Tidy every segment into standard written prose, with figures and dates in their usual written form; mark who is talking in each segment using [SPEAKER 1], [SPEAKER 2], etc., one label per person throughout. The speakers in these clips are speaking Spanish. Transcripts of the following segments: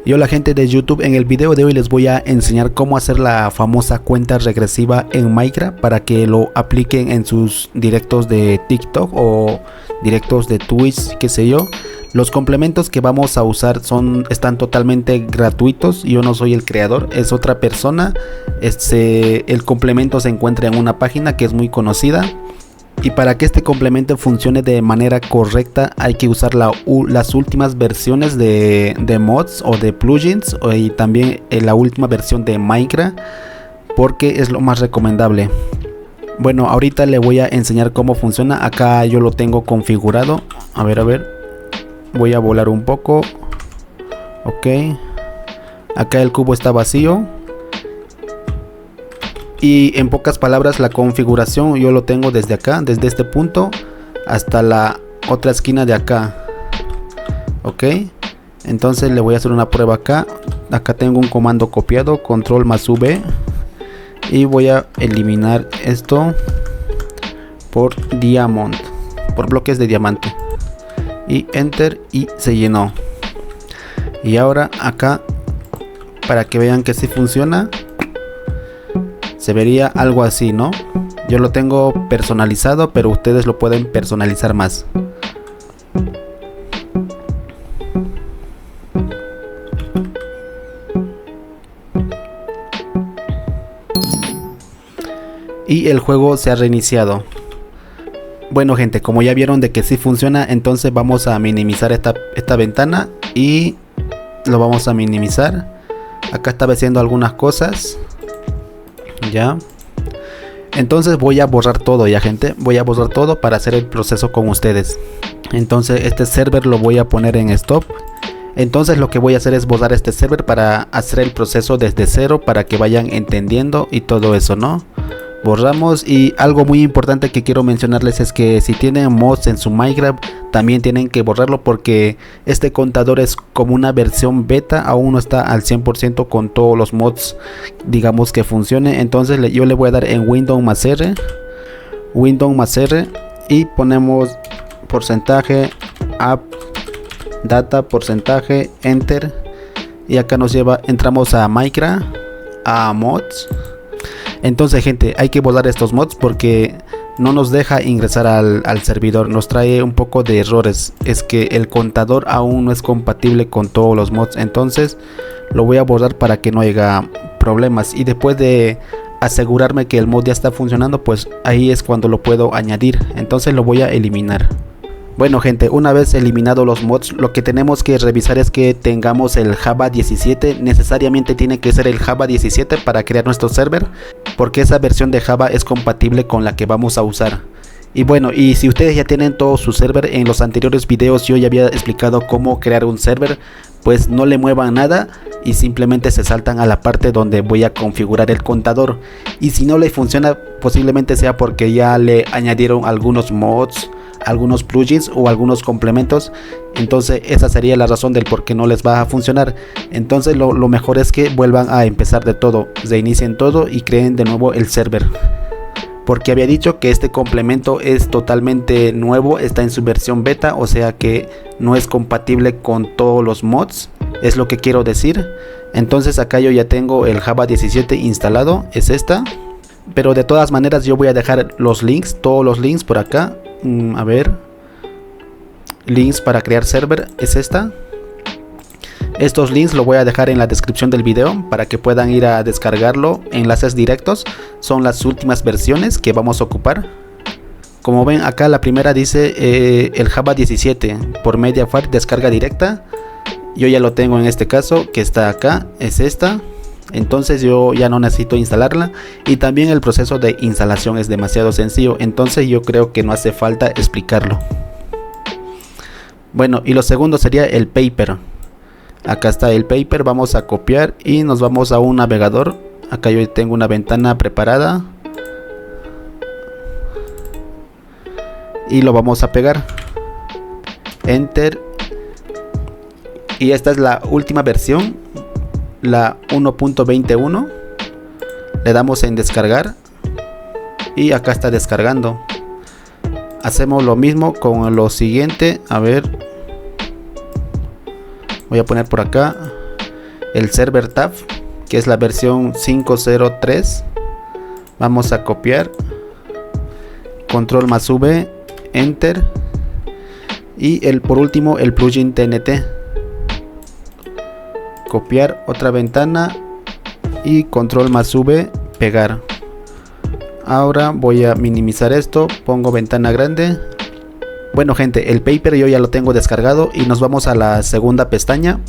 [SPEAKER 1] Y hola gente de YouTube, en el video de hoy les voy a enseñar cómo hacer la famosa cuenta regresiva en Minecraft para que lo apliquen en sus directos de TikTok o directos de Twitch, qué sé yo. Los complementos que vamos a usar están totalmente gratuitos. Yo no soy el creador, es otra persona. El complemento se encuentra en una página que es muy conocida. Y para que este complemento funcione de manera correcta hay que usar las últimas versiones de mods o de plugins y también la última versión de Minecraft, porque es lo más recomendable. Bueno, ahorita le voy a enseñar cómo funciona. Acá yo lo tengo configurado. A ver. Voy a volar un poco. Ok. Acá el cubo está vacío. Y en pocas palabras, la configuración yo lo tengo desde acá, desde este punto hasta la otra esquina de acá. Ok, entonces le voy a hacer una prueba acá. Acá tengo un comando copiado, control más V, y voy a eliminar esto por diamond, por bloques de diamante, y enter, y se llenó. Y ahora acá, para que vean que sí funciona, se vería algo así, ¿no? Yo lo tengo personalizado, pero ustedes lo pueden personalizar más. Y el juego se ha reiniciado. Bueno gente, como ya vieron de que sí funciona, entonces vamos a minimizar esta ventana y lo vamos a minimizar. Acá estaba haciendo algunas cosas. Ya, entonces voy a borrar todo, ya gente, voy a borrar todo para hacer el proceso con ustedes. Entonces este server lo voy a poner en stop. Entonces lo que voy a hacer es borrar este server para hacer el proceso desde cero, para que vayan entendiendo y todo eso, ¿no? Borramos. Y algo muy importante que quiero mencionarles es que si tienen mods en su Minecraft también tienen que borrarlo, porque este contador es como una versión beta, aún no está al 100% con todos los mods, digamos, que funcione. Entonces yo le voy a dar en Windows más R, y ponemos porcentaje app data porcentaje enter, y acá nos lleva, entramos a Minecraft, a mods. Entonces gente, hay que borrar estos mods porque no nos deja ingresar al servidor, nos trae un poco de errores. Es que el contador aún no es compatible con todos los mods, entonces lo voy a borrar para que no haya problemas. Y después de asegurarme que el mod ya está funcionando, pues ahí es cuando lo puedo añadir. Entonces lo voy a eliminar. Bueno gente, una vez eliminados los mods, lo que tenemos que revisar es que tengamos el Java 17. Necesariamente tiene que ser el Java 17 para crear nuestro server, porque esa versión de Java es compatible con la que vamos a usar. Y bueno, y si ustedes ya tienen todo su server, en los anteriores videos yo ya había explicado cómo crear un server, pues no le muevan nada y simplemente se saltan a la parte donde voy a configurar el contador. Y si no le funciona, posiblemente sea porque ya le añadieron algunos mods, algunos plugins o algunos complementos. Entonces esa sería la razón del por qué no les va a funcionar. Entonces lo mejor es que vuelvan a empezar de todo, reinicien todo y creen de nuevo el server, porque había dicho que este complemento es totalmente nuevo, está en su versión beta, o sea que no es compatible con todos los mods, es lo que quiero decir. Entonces acá yo ya tengo el Java 17 instalado, es esta, pero de todas maneras yo voy a dejar los links, todos los links por acá. A ver, links para crear server, es esta. Estos links lo voy a dejar en la descripción del video para que puedan ir a descargarlo. Enlaces directos, son las últimas versiones que vamos a ocupar. Como ven acá, la primera dice el Java 17 por Mediafire, descarga directa. Yo ya lo tengo en este caso, que está acá, es esta. Entonces yo ya no necesito instalarla, y también el proceso de instalación es demasiado sencillo, entonces yo creo que no hace falta explicarlo. Bueno, y lo segundo sería el paper. Acá está el paper, vamos a copiar y nos vamos a un navegador. Acá yo tengo una ventana preparada y lo vamos a pegar, enter, y esta es la última versión, la 1.21. le damos en descargar y acá está descargando. Hacemos lo mismo con lo siguiente. A ver, voy a poner por acá el server tab, que es la versión 5.03. Vamos a copiar, control más V, enter, y por último el plugin TNT. Copiar otra ventana y control más V, pegar. Ahora voy a minimizar esto, pongo ventana grande. Bueno gente, el paper yo ya lo tengo descargado y nos vamos a la segunda pestaña,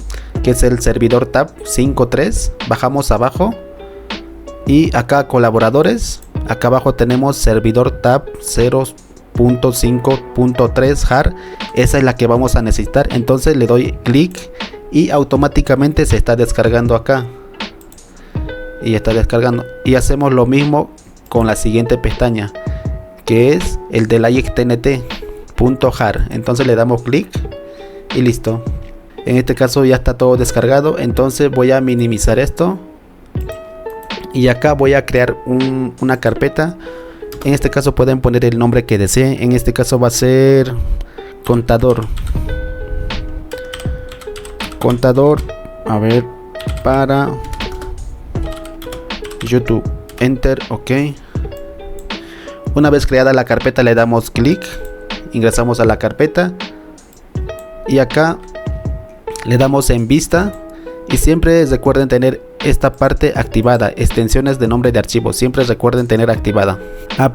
[SPEAKER 1] que es el servidor tab 5.3. Bajamos abajo y acá colaboradores, acá abajo tenemos servidor tab 0.5.3 jar. Esa es la que vamos a necesitar, entonces le doy clic y automáticamente se está descargando acá. Y está descargando, y hacemos lo mismo con la siguiente pestaña, que es el de la .jar. Entonces le damos clic y listo. En este caso ya está todo descargado, entonces voy a minimizar esto y acá voy a crear una carpeta. En este caso pueden poner el nombre que deseen. En este caso va a ser contador, a ver, para YouTube, enter, ok. Una vez creada la carpeta le damos clic, ingresamos a la carpeta y acá le damos en vista, y siempre recuerden tener esta parte activada, extensiones de nombre de archivo, siempre recuerden tener activada.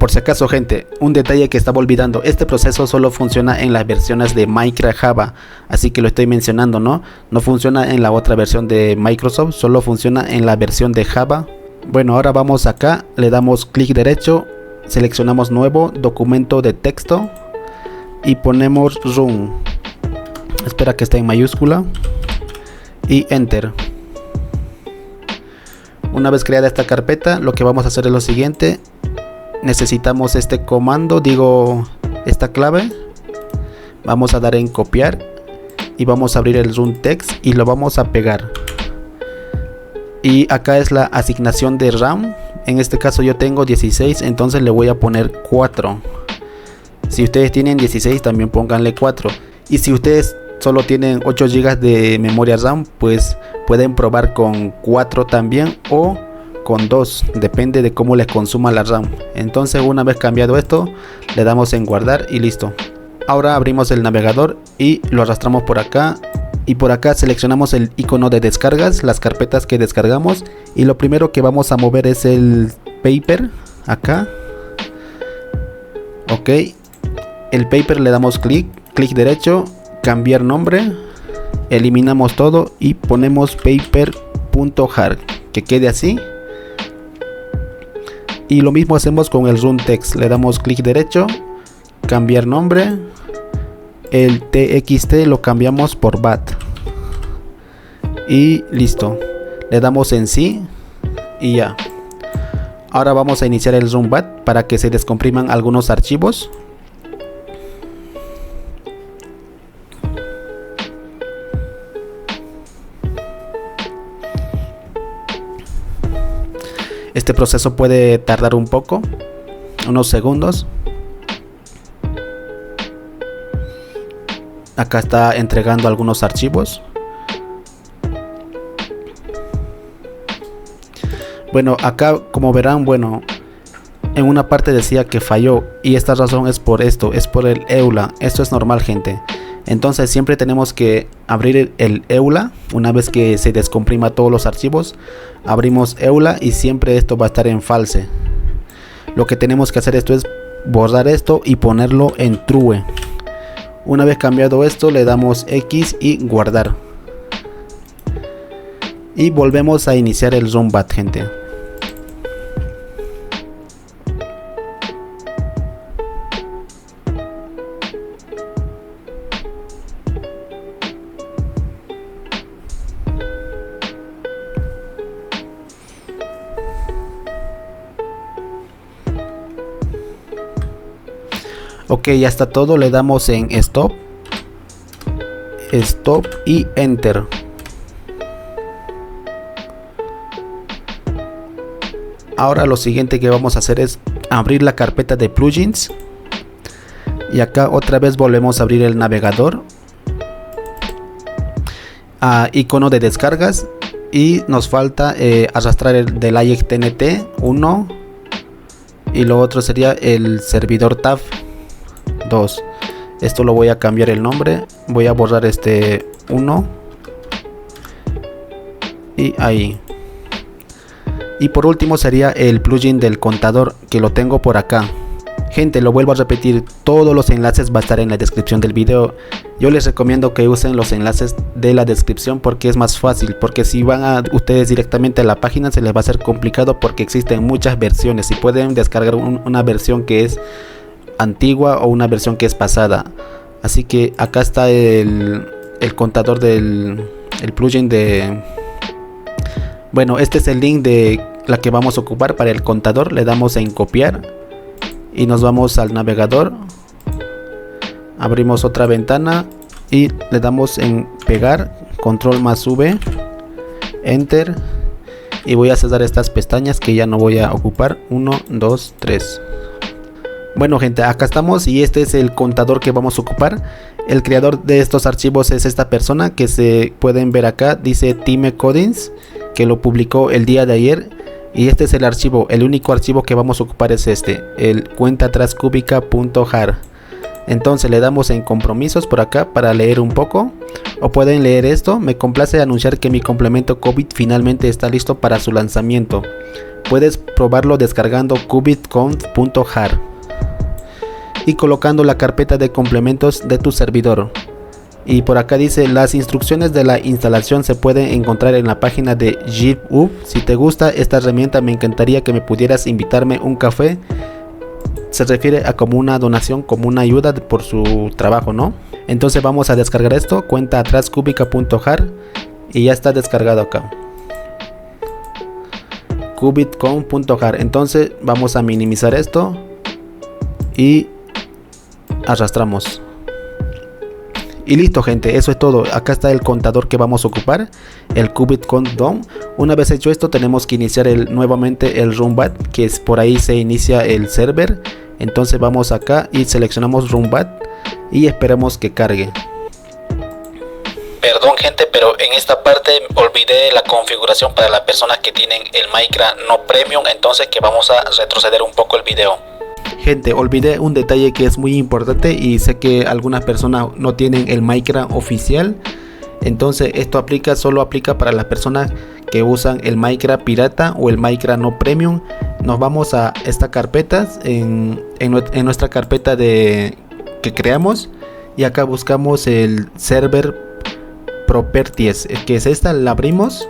[SPEAKER 1] Por si acaso gente, un detalle que estaba olvidando, este proceso solo funciona en las versiones de Minecraft Java, así que lo estoy mencionando, no funciona en la otra versión de Microsoft, solo funciona en la versión de Java. Bueno, ahora vamos acá, le damos clic derecho, seleccionamos nuevo documento de texto y ponemos run, espera que esté en mayúscula, y enter. Una vez creada esta carpeta, lo que vamos a hacer es lo siguiente. Necesitamos este comando, esta clave. Vamos a dar en copiar y vamos a abrir el run text y lo vamos a pegar. Y acá es la asignación de RAM. En este caso yo tengo 16, entonces le voy a poner 4. Si ustedes tienen 16, también pónganle 4. Y si ustedes solo tienen 8 GB de memoria RAM, pues pueden probar con 4 también o con 2, depende de cómo les consuma la RAM. Entonces una vez cambiado esto, le damos en guardar y listo. Ahora abrimos el navegador y lo arrastramos por acá, y por acá seleccionamos el icono de descargas, las carpetas que descargamos, y lo primero que vamos a mover es el paper, acá, ok. El paper le damos clic derecho, cambiar nombre, eliminamos todo y ponemos paper.jar, que quede así. Y lo mismo hacemos con el run text, le damos clic derecho, cambiar nombre, el txt lo cambiamos por bat y listo, le damos en sí y ya. Ahora vamos a iniciar el run bat para que se descompriman algunos archivos. Este proceso puede tardar un poco, unos segundos. Acá está entregando algunos archivos. Bueno, acá como verán, bueno, en una parte decía que falló, y esta razón es por esto, es por el EULA. Esto es normal gente. Entonces siempre tenemos que abrir el EULA. Una vez que se descomprima todos los archivos, abrimos EULA y siempre esto va a estar en false. Lo que tenemos que hacer esto es borrar esto y ponerlo en true. Una vez cambiado esto, le damos X y guardar. Y volvemos a iniciar el run bat gente. Ok, ya está todo, le damos en stop y enter. Ahora lo siguiente que vamos a hacer es abrir la carpeta de plugins, y acá otra vez volvemos a abrir el navegador, icono de descargas, Y nos falta arrastrar el del AIX TNT 1. Y lo otro sería el servidor TAF 2. Esto lo voy a cambiar el nombre. Voy a borrar este 1. Y ahí. Y por último sería el plugin del contador, que lo tengo por acá. Gente, lo vuelvo a repetir, todos los enlaces va a estar en la descripción del video. Yo les recomiendo que usen los enlaces de la descripción porque es más fácil. Porque si van a ustedes directamente a la página se les va a hacer complicado porque existen muchas versiones y pueden descargar una versión que es antigua o una versión que es pasada. Así que acá está el contador del plugin de... Bueno, este es el link de la que vamos a ocupar para el contador. Le damos en copiar. Y nos vamos al navegador, abrimos otra ventana y le damos en pegar, control más V, enter, y voy a cerrar estas pestañas que ya no voy a ocupar. 1, 2, 3. Bueno gente, acá estamos y este es el contador que vamos a ocupar. El creador de estos archivos es esta persona que se pueden ver acá, dice Time Codings, que lo publicó el día de ayer. Y este es el archivo, el único archivo que vamos a ocupar es este, el cuentatrascubica.jar. Entonces le damos en compromisos por acá para leer un poco, o pueden leer esto. Me complace anunciar que mi complemento Qubit finalmente está listo para su lanzamiento. Puedes probarlo descargando qubitconf.jar y colocando la carpeta de complementos de tu servidor. Y por acá dice, las instrucciones de la instalación se pueden encontrar en la página de GitHub. Si te gusta esta herramienta, me encantaría que me pudieras invitarme un café. Se refiere a como una donación, como una ayuda por su trabajo, ¿no? Entonces vamos a descargar esto, cuentatrascubica.jar, y ya está descargado acá. qubitconf.jar. Entonces vamos a minimizar esto y arrastramos. Y listo gente, eso es todo. Acá está el contador que vamos a ocupar, el qubitconf DOM. Una vez hecho esto tenemos que iniciar nuevamente el runbat, que es por ahí se inicia el server. Entonces vamos acá y seleccionamos runbat y esperamos que cargue.
[SPEAKER 2] Perdón gente, pero en esta parte olvidé la configuración para las personas que tienen el Minecraft no Premium, entonces que vamos a retroceder un poco el video.
[SPEAKER 1] Gente, olvidé un detalle que es muy importante y sé que algunas personas no tienen el Minecraft oficial. Entonces esto solo aplica para las personas que usan el Minecraft pirata o el Minecraft no Premium. Nos vamos a esta carpeta, en nuestra carpeta que creamos, y acá buscamos el server properties, que es esta, la abrimos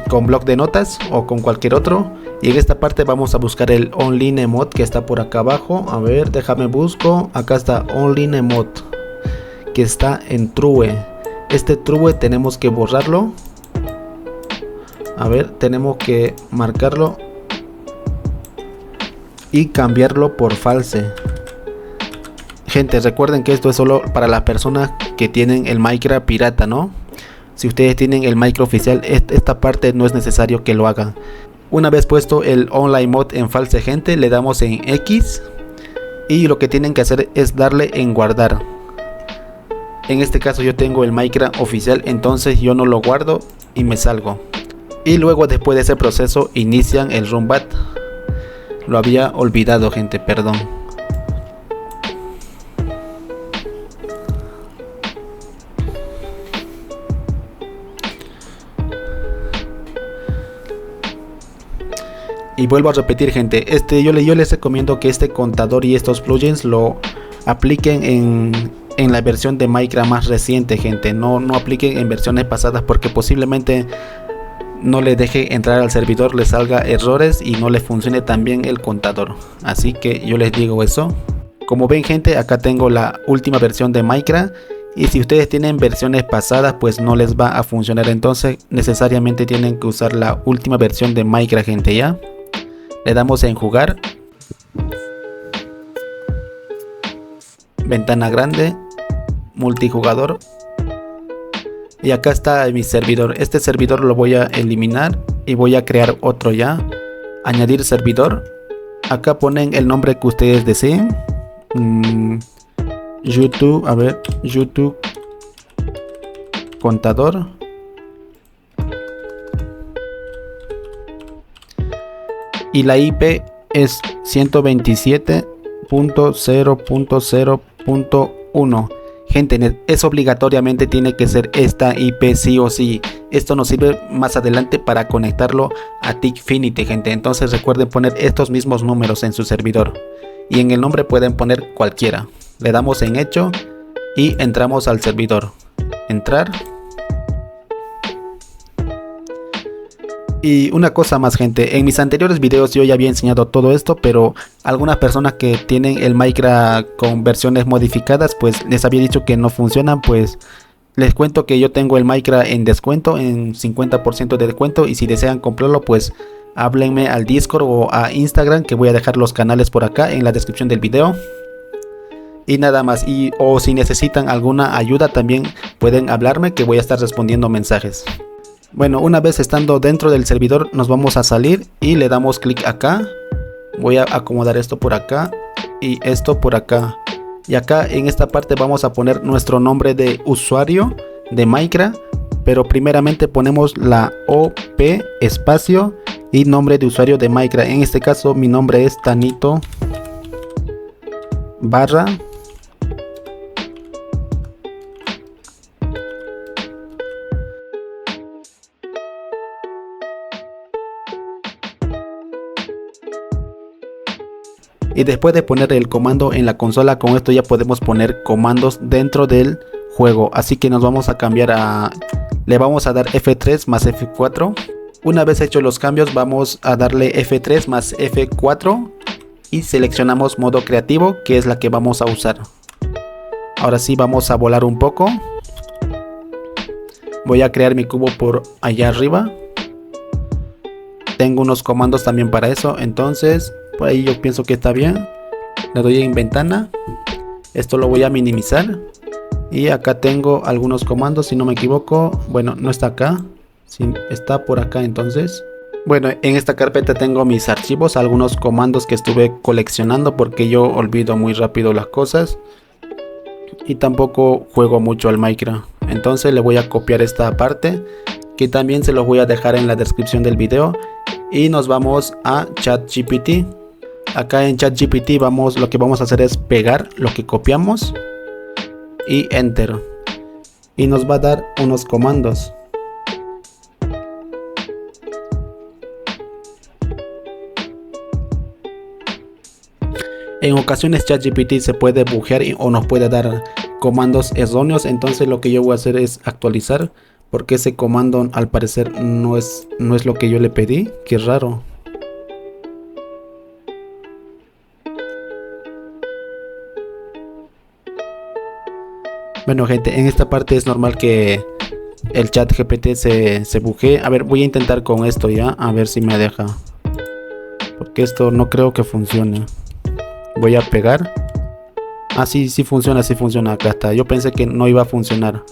[SPEAKER 1] con bloc de notas o con cualquier otro. Y en esta parte vamos a buscar el online mod que está por acá abajo. A ver, déjame busco. Acá está online mod, que está en true. Este true tenemos que borrarlo. A ver, tenemos que marcarlo y cambiarlo por false. Gente, recuerden que esto es solo para las personas que tienen el Minecraft pirata, ¿no? Si ustedes tienen el Minecraft oficial, esta parte no es necesario que lo hagan. Una vez puesto el online mod en false, gente, le damos en X y lo que tienen que hacer es darle en guardar. En este caso yo tengo el Minecraft oficial, entonces yo no lo guardo y me salgo. Y luego después de ese proceso inician el runbat. Lo había olvidado gente, perdón. Y vuelvo a repetir gente, yo les recomiendo que este contador y estos plugins lo apliquen en la versión de Minecraft más reciente gente. No apliquen en versiones pasadas porque posiblemente no le deje entrar al servidor, le salga errores y no le funcione tan bien el contador. Así que yo les digo eso. Como ven gente, acá tengo la última versión de Minecraft. Y si ustedes tienen versiones pasadas, pues no les va a funcionar. Entonces necesariamente tienen que usar la última versión de Minecraft gente, ¿ya? Le damos en jugar, ventana grande, multijugador, y acá está mi servidor. Este servidor lo voy a eliminar y voy a crear otro ya. Añadir servidor. Acá ponen el nombre que ustedes deseen. YouTube, a ver, YouTube contador. y la IP es 127.0.0.1. Gente, eso obligatoriamente tiene que ser esta IP sí o sí. Esto nos sirve más adelante para conectarlo a Thingifinity, gente. Entonces recuerden poner estos mismos números en su servidor. Y en el nombre pueden poner cualquiera. Le damos en hecho y entramos al servidor. Entrar. Y una cosa más, gente, en mis anteriores videos yo ya había enseñado todo esto, pero algunas personas que tienen el Minecraft con versiones modificadas, pues les había dicho que no funcionan. Pues les cuento que yo tengo el Minecraft en descuento, en 50% de descuento, y si desean comprarlo, pues háblenme al Discord o a Instagram, que voy a dejar los canales por acá en la descripción del video. Y nada más, o si necesitan alguna ayuda también pueden hablarme, que voy a estar respondiendo mensajes. Bueno, una vez estando dentro del servidor nos vamos a salir y le damos clic acá. Voy a acomodar esto por acá y esto por acá. Y acá en esta parte vamos a poner nuestro nombre de usuario de Minecraft. Pero primeramente ponemos la OP espacio y nombre de usuario de Minecraft. En este caso mi nombre es Tanito barra y después de poner el comando en la consola, con esto ya podemos poner comandos dentro del juego. Así que nos vamos a cambiar le vamos a dar F3 más F4. Una vez hechos los cambios vamos a darle F3 más F4 y seleccionamos modo creativo, que es la que vamos a usar. Ahora sí vamos a volar un poco. Voy a crear mi cubo por allá arriba. Tengo unos comandos también para eso, entonces por ahí yo pienso que está bien. Le doy en ventana. Esto lo voy a minimizar. Y acá tengo algunos comandos, si no me equivoco. Bueno, no está acá. Sí, está por acá entonces. Bueno, en esta carpeta tengo mis archivos, algunos comandos que estuve coleccionando, porque yo olvido muy rápido las cosas. Y tampoco juego mucho al Minecraft. Entonces le voy a copiar esta parte, que también se los voy a dejar en la descripción del video. Y nos vamos a ChatGPT. Acá en ChatGPT lo que vamos a hacer es pegar lo que copiamos y enter, y nos va a dar unos comandos. En ocasiones ChatGPT se puede buguear o nos puede dar comandos erróneos, entonces lo que yo voy a hacer es actualizar, porque ese comando al parecer no es lo que yo le pedí. Qué raro. Bueno, gente, en esta parte es normal que el chat GPT se buguee. A ver, voy a intentar con esto ya, a ver si me deja, porque esto no creo que funcione. Voy a pegar. Ah, sí funciona, acá está. Yo pensé que no iba a funcionar.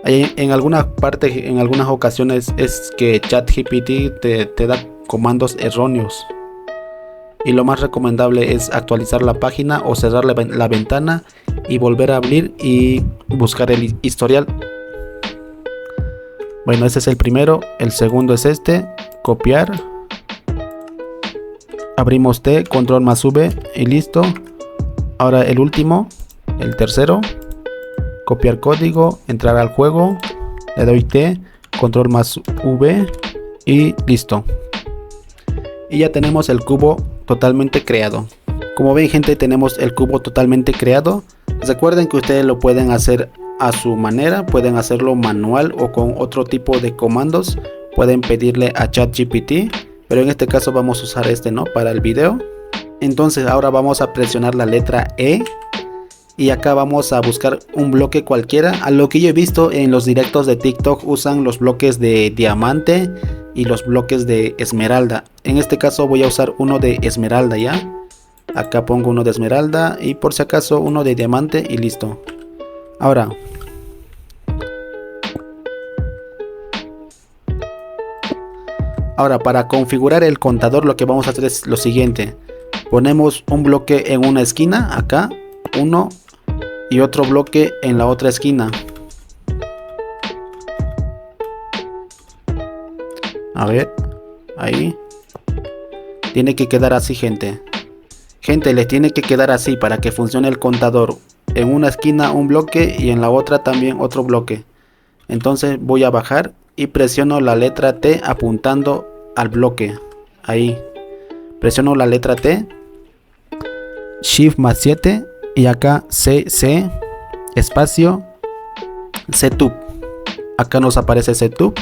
[SPEAKER 1] En algunas partes, en algunas ocasiones es que ChatGPT te da comandos erróneos. Y lo más recomendable es actualizar la página o cerrar la ventana y volver a abrir y buscar el historial. Bueno, ese es el primero. El segundo es este. Copiar. Abrimos T, control más V y listo. Ahora el último, el tercero. Copiar código, entrar al juego. Le doy T, control más V y listo. Y ya tenemos el cubo totalmente creado. Como ven, gente, tenemos el cubo totalmente creado. Recuerden que ustedes lo pueden hacer a su manera, pueden hacerlo manual o con otro tipo de comandos. Pueden pedirle a ChatGPT, pero en este caso vamos a usar este, ¿no?, para el video. Entonces ahora vamos a presionar la letra E y acá vamos a buscar un bloque cualquiera. A lo que yo he visto en los directos de TikTok usan los bloques de diamante y los bloques de esmeralda. En este caso voy a usar uno de esmeralda ya. Acá pongo uno de esmeralda y por si acaso uno de diamante y listo. Ahora para configurar el contador lo que vamos a hacer es lo siguiente. Ponemos un bloque en una esquina, acá, uno, y otro bloque en la otra esquina. A ver, ahí. Tiene que quedar así, gente. Gente, les tiene que quedar así para que funcione el contador. En una esquina un bloque y en la otra también otro bloque. Entonces voy a bajar y presiono la letra T apuntando al bloque. Ahí. Presiono la letra T. Shift más 7. Y acá C, espacio, Setup. Acá nos aparece Setup.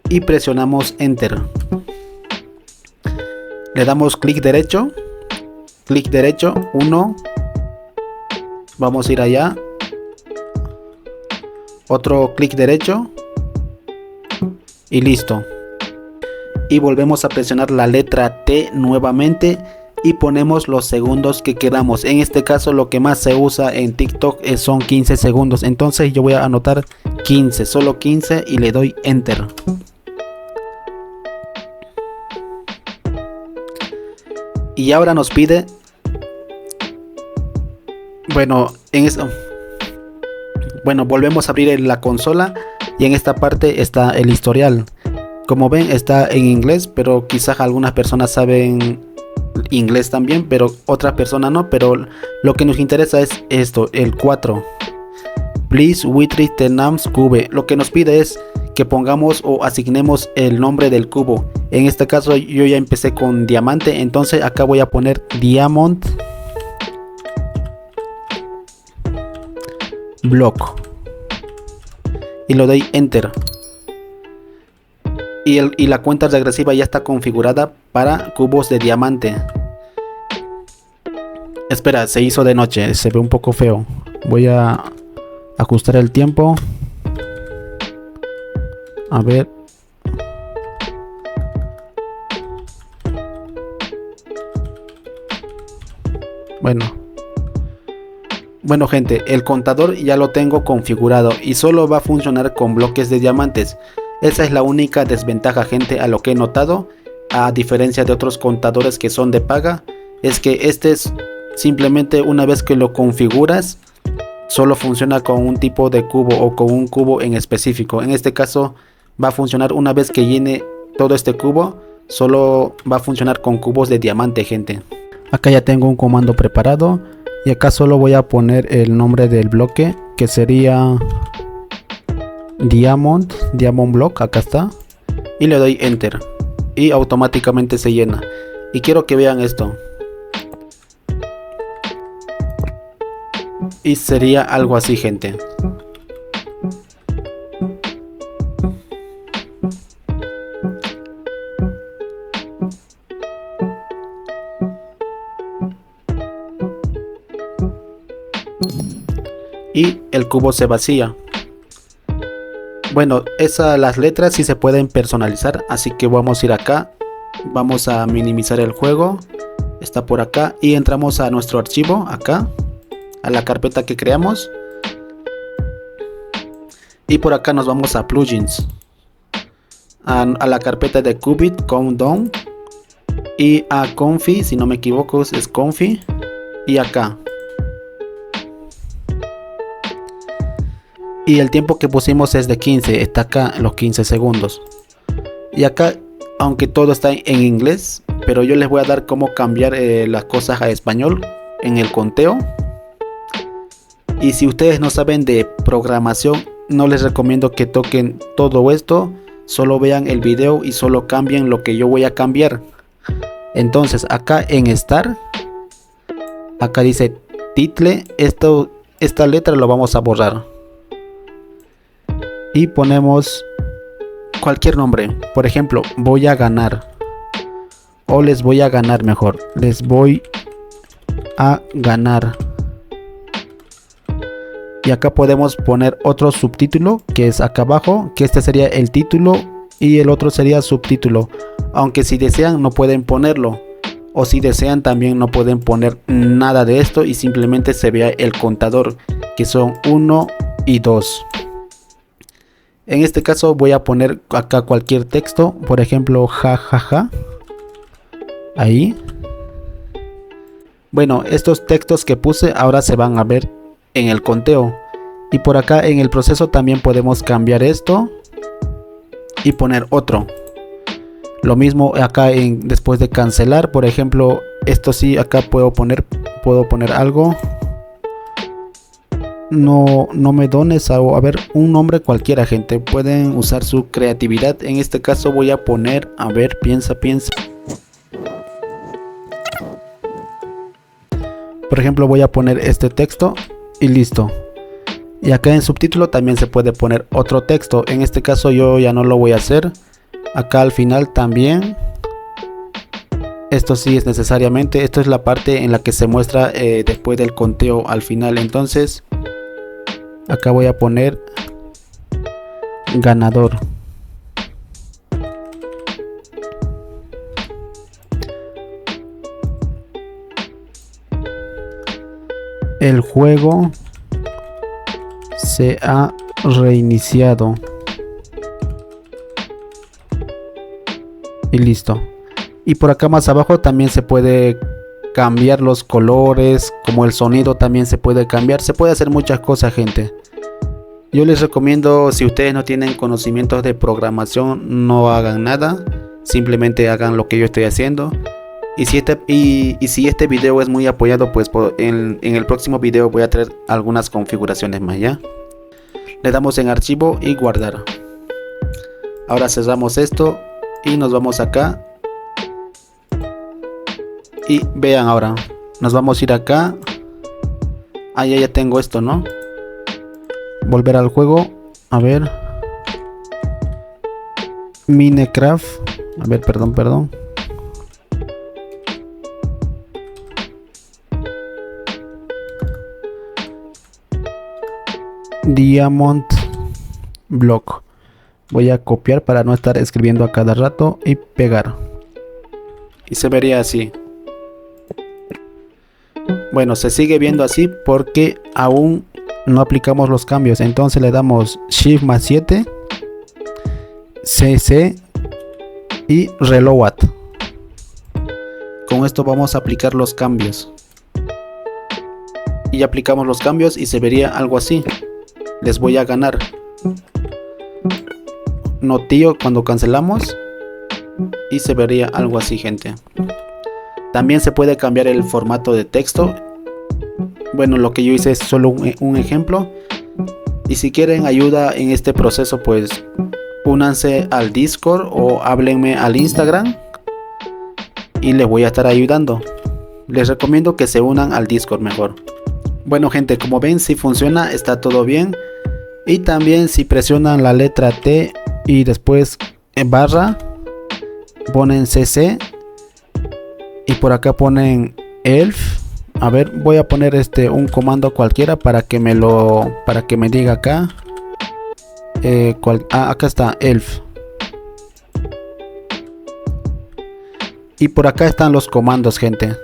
[SPEAKER 1] Y presionamos Enter. Le damos clic derecho. Clic derecho, 1. Vamos a ir allá. Otro clic derecho. Y listo. Y volvemos a presionar la letra T nuevamente. Y ponemos los segundos que queramos. En este caso lo que más se usa en TikTok son 15 segundos. Entonces yo voy a anotar 15. Solo 15 y le doy Enter. Y ahora nos pide, volvemos a abrir la consola y en esta parte está el historial. Como ven, está en inglés, pero quizás algunas personas saben inglés también, pero otras personas no. Pero lo que nos interesa es esto, el 4. Please write the names cube. Lo que nos pide es que pongamos o asignemos el nombre del cubo. En este caso yo ya empecé con diamante, entonces acá voy a poner Diamond Block y lo doy Enter. Y la cuenta regresiva ya está configurada para cubos de diamante. Espera, se hizo de noche, se ve un poco feo. Voy a ajustar el tiempo. A ver. Bueno gente, el contador ya lo tengo configurado y solo va a funcionar con bloques de diamantes. Esa es la única desventaja, gente, a lo que he notado, a diferencia de otros contadores que son de paga, es que este es simplemente una vez que lo configuras, solo funciona con un tipo de cubo o con un cubo en específico. En este caso va a funcionar una vez que llene todo este cubo, solo va a funcionar con cubos de diamante, gente. Acá ya tengo un comando preparado y acá solo voy a poner el nombre del bloque, que sería Diamond Block. Acá está, y le doy Enter y automáticamente se llena. Y quiero que vean esto, y sería algo así, gente. Y el cubo se vacía. Bueno, las letras sí se pueden personalizar, así que vamos a ir acá, vamos a minimizar el juego, está por acá, y entramos a nuestro archivo, acá, a la carpeta que creamos, y por acá nos vamos a plugins, a la carpeta de Qubit Countdown, y a Comfy, si no me equivoco es Comfy, y acá. Y el tiempo que pusimos es de 15, está acá los 15 segundos. Y acá, aunque todo está en inglés, pero yo les voy a dar cómo cambiar las cosas a español en el conteo. Y si ustedes no saben de programación, no les recomiendo que toquen todo esto. Solo vean el video y solo cambien lo que yo voy a cambiar. Entonces acá en Start, acá dice title, esta letra lo vamos a borrar. Y ponemos cualquier nombre, por ejemplo, voy a ganar, o les voy a ganar, mejor, les voy a ganar. Y acá podemos poner otro subtítulo, que es acá abajo, que este sería el título y el otro sería subtítulo. Aunque si desean no pueden ponerlo, o si desean también no pueden poner nada de esto y simplemente se vea el contador, que son 1 y 2. En este caso voy a poner acá cualquier texto, por ejemplo jajaja, ahí. Bueno, estos textos que puse ahora se van a ver en el conteo. Y por acá en el proceso también podemos cambiar esto y poner otro. Lo mismo acá después de cancelar, por ejemplo, esto sí, acá puedo poner algo. No me dones a ver, un nombre cualquiera, gente. Pueden usar su creatividad. En este caso voy a poner, a ver, piensa. Por ejemplo, voy a poner este texto y listo. Y acá en subtítulo también se puede poner otro texto. En este caso yo ya no lo voy a hacer. Acá al final también. Esto sí es necesariamente. Esto es la parte en la que se muestra después del conteo al final. Entonces, acá voy a poner ganador. El juego se ha reiniciado. Y listo. Y por acá más abajo también se puede cambiar los colores, como el sonido también se puede cambiar. Se puede hacer muchas cosas, gente. Yo les recomiendo, si ustedes no tienen conocimientos de programación, no hagan nada. Simplemente hagan lo que yo estoy haciendo. Y si este video es muy apoyado, pues en el próximo video voy a traer algunas configuraciones más, ¿ya? Le damos en archivo y guardar. Ahora cerramos esto y nos vamos acá. Y vean ahora, nos vamos a ir acá. Ah, ya tengo esto, ¿no? Volver al juego. A ver. Minecraft. A ver, perdón. Diamond Block. Voy a copiar para no estar escribiendo a cada rato y pegar. Y se vería así. Bueno, se sigue viendo así porque aún no aplicamos los cambios. Entonces le damos Shift más 7, CC y Reload. Con esto vamos a aplicar los cambios. Y aplicamos los cambios y se vería algo así. Les voy a ganar. No, tío, cuando cancelamos. Y se vería algo así, gente. También se puede cambiar el formato de texto. Bueno, lo que yo hice es solo un ejemplo. Y si quieren ayuda en este proceso, pues únanse al Discord o háblenme al Instagram y les voy a estar ayudando. Les recomiendo que se unan al Discord mejor. Bueno, gente, como ven, si funciona, está todo bien. Y también si presionan la letra T y después en barra, ponen CC y por acá ponen elf. A ver, voy a poner un comando cualquiera para que me diga acá. Acá está elf. Y por acá están los comandos, gente.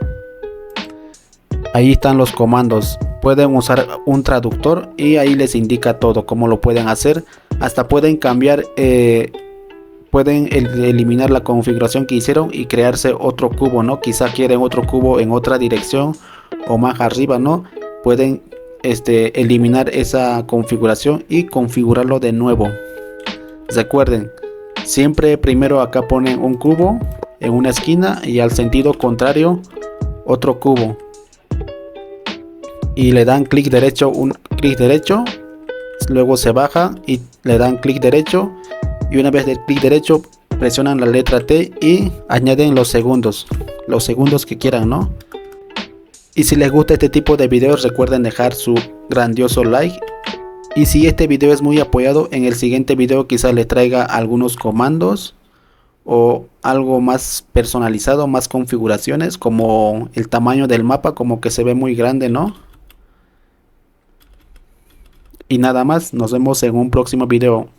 [SPEAKER 1] Ahí están los comandos. Pueden usar un traductor y ahí les indica todo cómo lo pueden hacer. Hasta pueden cambiar, pueden eliminar la configuración que hicieron y crearse otro cubo, ¿no? Quizá quieren otro cubo en otra dirección o más arriba, ¿no? Pueden eliminar esa configuración y configurarlo de nuevo. Recuerden, siempre primero acá ponen un cubo en una esquina y al sentido contrario otro cubo. Y le dan clic derecho, luego se baja y le dan clic derecho y una vez de clic derecho presionan la letra T y añaden los segundos que quieran, ¿no? Y si les gusta este tipo de videos, recuerden dejar su grandioso like. Y si este video es muy apoyado, en el siguiente video quizás les traiga algunos comandos o algo más personalizado, más configuraciones, como el tamaño del mapa, como que se ve muy grande, ¿no? Y nada más, nos vemos en un próximo video.